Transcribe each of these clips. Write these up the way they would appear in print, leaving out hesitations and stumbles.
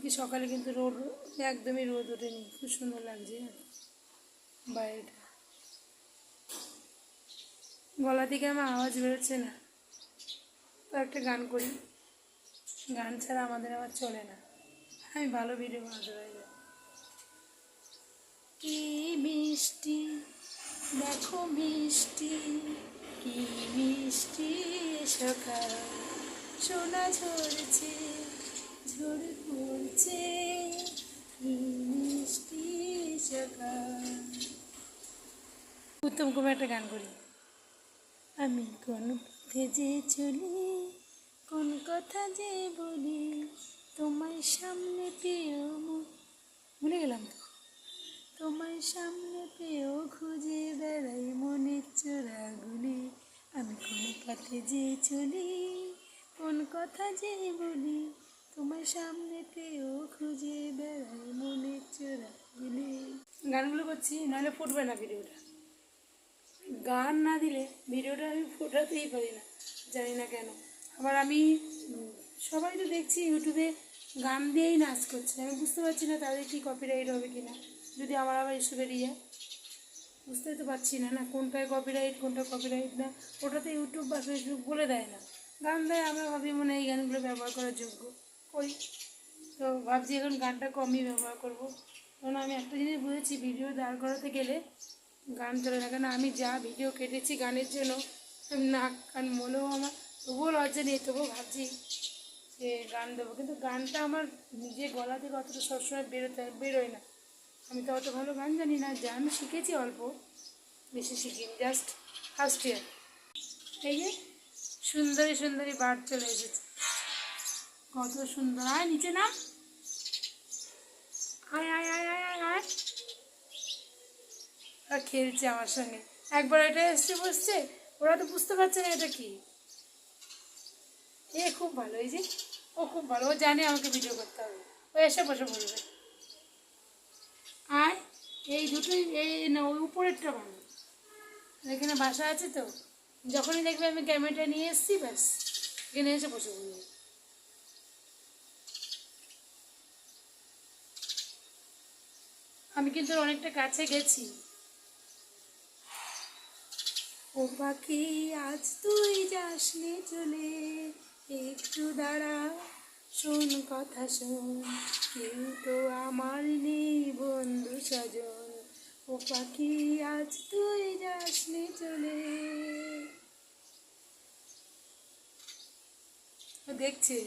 আজকে সকালে কিন্তু রোদ একদমই রোদ ওঠেনি, খুব সুন্দর লাগছে বাইরেটা। গলা থেকে আমার আওয়াজ বেরোচ্ছে না, তো একটা গান করি। গান ছাড়া আমাদের আবার চলে না, আমি ভালো ভিডিও বানাতে পারি। কি মিষ্টি দেখো মিষ্টি, কি মিষ্টি সকাল, সোনা ঝরছে ঝরে পড়ছে, কি মিষ্টি সকাল। উত্তম কুমার একটা গান করি। আমি কোন পথে যে চলি, কোন কথা যে বলি, তোমায় সামনে পেয়েও ভুলে গেলাম তো। তোমায় সামনে পেয়েও খুঁজে বেড়াই মনের চোরাগুলি। আমি কোন পথে যে চলি, কোন কথা যে বলি, তোমায় সামনে পেয়েও খুঁজে বেড়াই মনের চোরাগুলি। গানগুলো করছি, নাহলে ফুটবে না ভিডিওটা। গান না দিলে ভিডিওটা আমি ফোটাতেই পারি না, জানি না কেন। আবার আমি সবাই তো দেখছি ইউটিউবে গান দিয়েই নাচ করছে, আমি বুঝতে পারছি না তাদের কি কপিরাইট হবে কি না, যদি আমার আবার ইস্যু বেরিয়ে যায়। বুঝতে তো পারছি না কোনটায় কপিরাইট কোনটা কপিরাইট না, ওটাতে ইউটিউব বা ফেসবুক বলে দেয় না। গান দেয়, আমরা ভাবি মনে এই গানগুলো ব্যবহার করার যোগ্য, করি। তো ভাবছি এখন গানটা কমই ব্যবহার করব, কারণ আমি একটা জিনিস বুঝেছি, ভিডিও দাঁড় করাতে গেলে গান চলে না। কেন আমি যা ভিডিও কেটেছি গানের জন্য, নাক কান মনেও আমার তবুও লজ্জা নেই, তবুও ভাবছি যে গান দেবো, কিন্তু গানটা আমার নিজের গলা থেকে অতটা সবসময় বেরোয় না। আমি তো অত ভালো গান জানি না, যা আমি শিখেছি অল্প, বেশি শিখিনি, জাস্ট ফার্স্ট ইয়ার। এই যে সুন্দরী সুন্দরী বার্ড চলে এসেছে, কত সুন্দর। আয় নিচে নাম, আয় আয় আয় আয় আয় আয়। আর খেলছে আমার সঙ্গে, একবার এটা এসছে বসছে, ওরা তো বুঝতে পারছে না এটা কি। এ খুব ভালো, এই যে ও খুব ভালো, ও জানে আমাকে ভিডিও করতে হবে, ও এসে বসে বলবে। আর এই দুটোই, এই না ওই উপরেরটা ভালো, এখানে বাসা আছে তো, যখনই দেখবে আমি ক্যামেরাটা নিয়ে এসেছি ব্যাস এখানে এসে বসে বলবে। আমি কিন্তু অনেকটা কাছে গেছি। ও পাখি আজ তুই যাসনি চলে, একটু দাঁড়া শোন কথা শোন, কেউ তো আমার নেই বন্ধু স্বজন। ও পাখি আজ তুই যাসনি চলে। ও দেখছে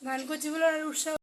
গান করছি বলে আর উৎসাহ